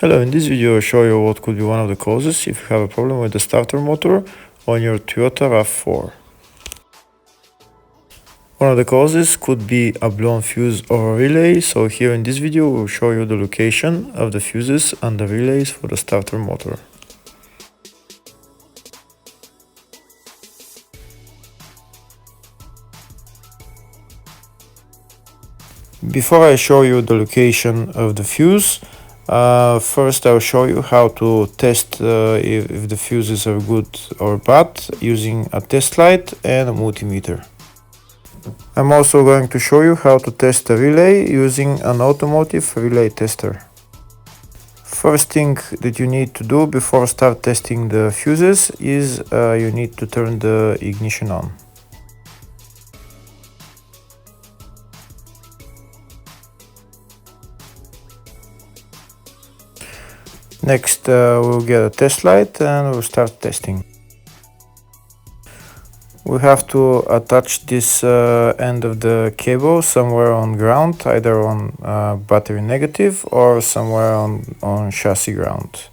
Hello, in this video I'll show you what could be one of the causes if you have a problem with the starter motor on your Toyota RAV4. One of the causes could be a blown fuse or a relay, so here in this video we'll show you the location of the fuses and the relays for the starter motor. Before I show you the location of the fuse, first I'll show you how to test if the fuses are good or bad using a test light and a multimeter. I'm also going to show you how to test a relay using an automotive relay tester. First thing that you need to do before start testing the fuses is you need to turn the ignition on. Next we'll get a test light and we'll start testing. We have to attach this end of the cable somewhere on ground, either on battery negative or somewhere on chassis ground.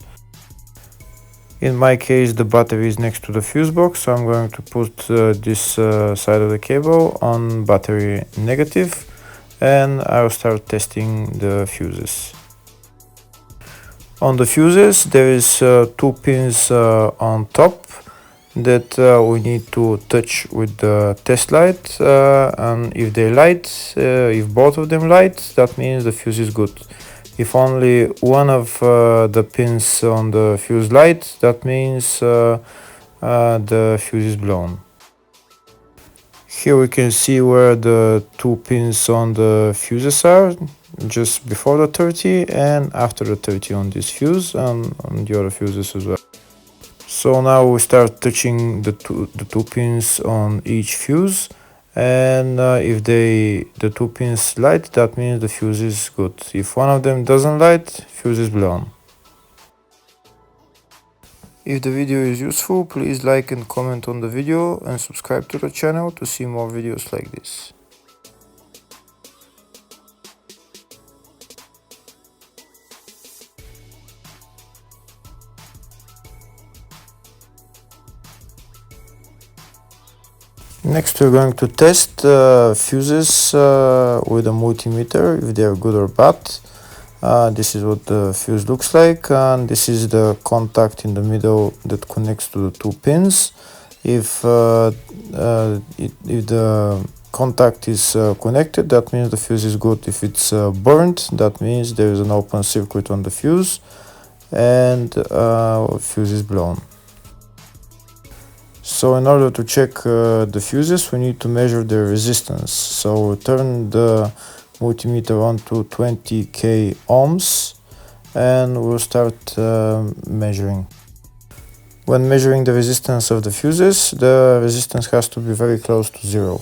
In my case the battery is next to the fuse box, so I'm going to put this side of the cable on battery negative and I'll start testing the fuses. On the fuses there is two pins on top that we need to touch with the test light, and if they light, if both of them light, that means the fuse is good. If only one of the pins on the fuse light, that means the fuse is blown. Here we can see where the two pins on the fuses are, just before the 30 and after the 30 on this fuse and on the other fuses as well. So now we start touching the two pins on each fuse, and if the two pins light, that means the fuse is good. If one of them doesn't light, fuse is blown. If the video is useful, please like and comment on the video and subscribe to the channel to see more videos like this. Next we're going to test fuses with a multimeter, if they are good or bad. This is what the fuse looks like, and this is the contact in the middle that connects to the two pins. If the contact is connected, that means the fuse is good. If it's burnt, that means there is an open circuit on the fuse and fuse is blown. So in order to check the fuses, we need to measure their resistance. So we'll turn the multimeter on to 20k ohms and we'll start measuring. When measuring the resistance of the fuses, the resistance has to be very close to zero.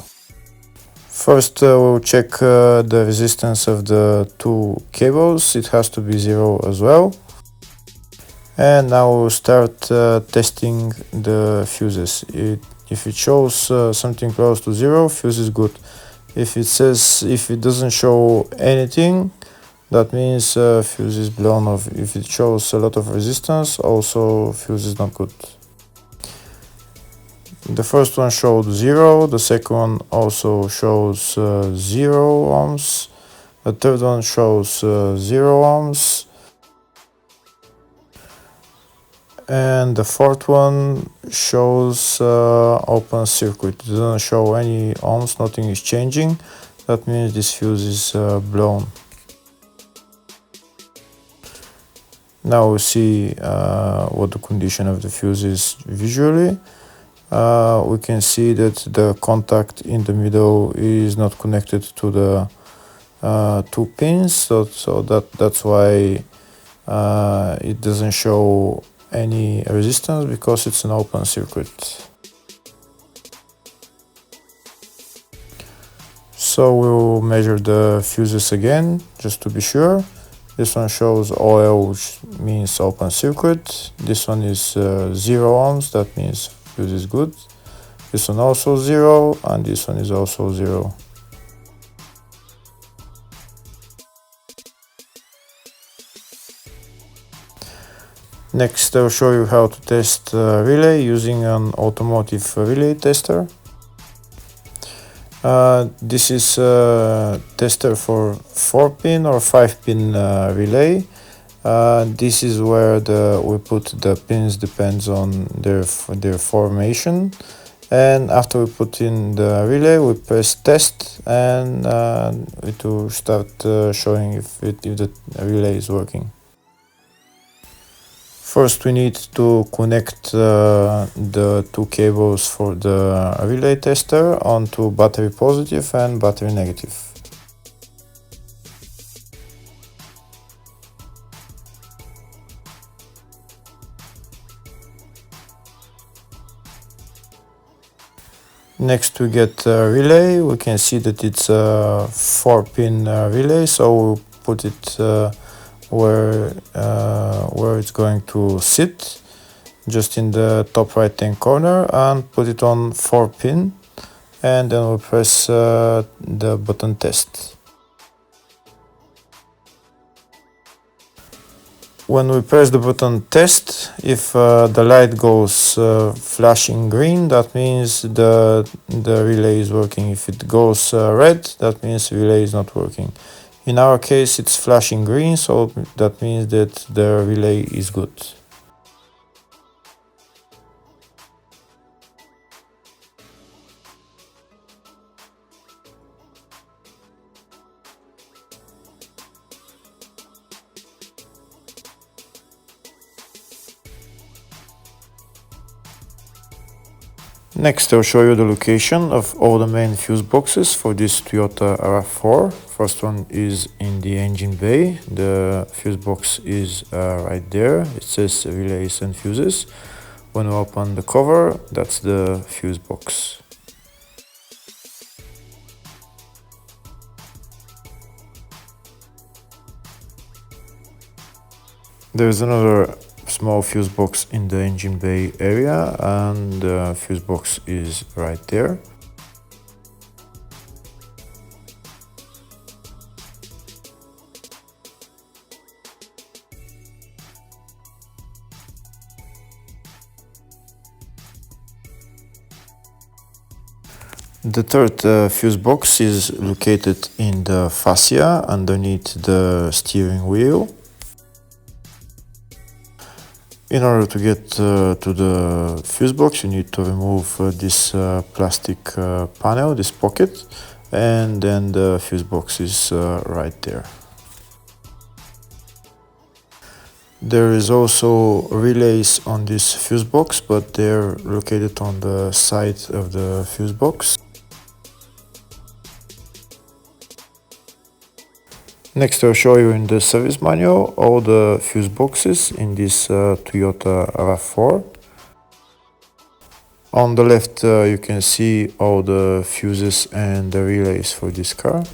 First we'll check the resistance of the two cables. It has to be zero as well. And now we'll start testing the fuses. If it shows something close to zero, fuse is good. If it doesn't show anything, that means fuse is blown off. If it shows a lot of resistance, also fuse is not good. The first one showed zero, the second one also shows 0 ohms, the third one shows 0 ohms, and the fourth one shows open circuit. It doesn't show any ohms, nothing is changing. That means this fuse is blown. Now we see what the condition of the fuse is visually. We can see that the contact in the middle is not connected to the two pins, so that's why it doesn't show any resistance, because it's an open circuit. So we'll measure the fuses again just to be sure. This one shows OL, which means open circuit. This one is 0 ohms, that means fuse is good. This one also 0, and this one is also 0. Next, I'll show you how to test relay using an automotive relay tester. This is a tester for 4-pin or 5-pin relay. This is where we put the pins, depends on their formation. And after we put in the relay, we press test, and it will start showing if the relay is working. First, we need to connect the two cables for the relay tester onto battery positive and battery negative. Next, we get a relay. We can see that it's a 4-pin relay, so we'll put it where it's going to sit, just in the top right hand corner, and put it on 4-pin, and then we'll press the button test. When we press the button test, if the light goes flashing green, that means the relay is working. If it goes red, that means the relay is not working. In our case, it's flashing green, so that means that the relay is good. Next, I'll show you the location of all the main fuse boxes for this Toyota RAV4. First one is in the engine bay. The fuse box is right there. It says relays and fuses. When we open the cover, that's the fuse box. There's another small fuse box in the engine bay area, and the fuse box is right there. The third fuse box is located in the fascia underneath the steering wheel. In order to get to the fuse box, you need to remove this plastic panel, this pocket, and then the fuse box is right there. There is also relays on this fuse box, but they're located on the side of the fuse box. Next, I'll show you in the service manual all the fuse boxes in this Toyota RAV4. On the left, you can see all the fuses and the relays for this car.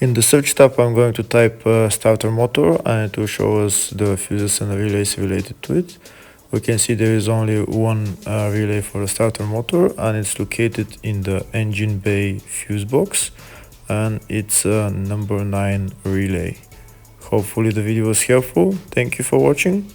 In the search tab, I'm going to type starter motor, and it will show us the fuses and the relays related to it. We can see there is only one relay for the starter motor, and it's located in the engine bay fuse box, and it's a number 9 relay. Hopefully the video was helpful. Thank you for watching.